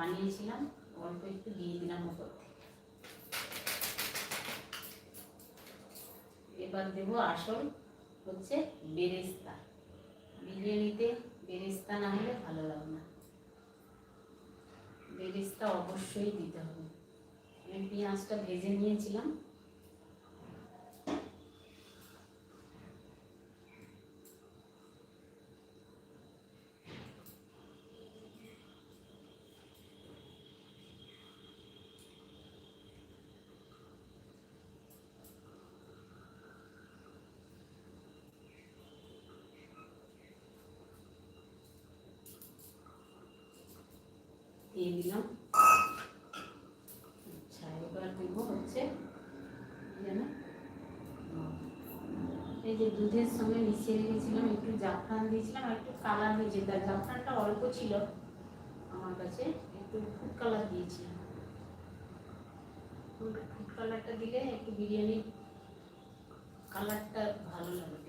বানিয়েছিলাম, অল্প একটু দিয়ে দিলাম ওপর থেকে। এবার দেবো আসল হচ্ছে বেরেস্তা। বিরিয়ানিতে বেরেস্তা না হলে ভালো লাগে না, বেরেস্তা অবশ্যই দিতে হবে। আমি পেঁয়াজটা ভেজে নিয়েছিলাম, দিয়ে দিলাম। আচ্ছা, এবার দেবো হচ্ছে যেন এই যে দুধের সঙ্গে মিশিয়ে রেখেছিলাম, একটু জাফরান দিয়েছিলাম, আর একটু কালার হয়েছে, তার জাফরানটা অল্প ছিল আমার কাছে, একটু ফুড কালার দিয়েছিলাম। ফুড কালারটা দিলে একটু বিরিয়ানির কালারটা ভালো লাগে।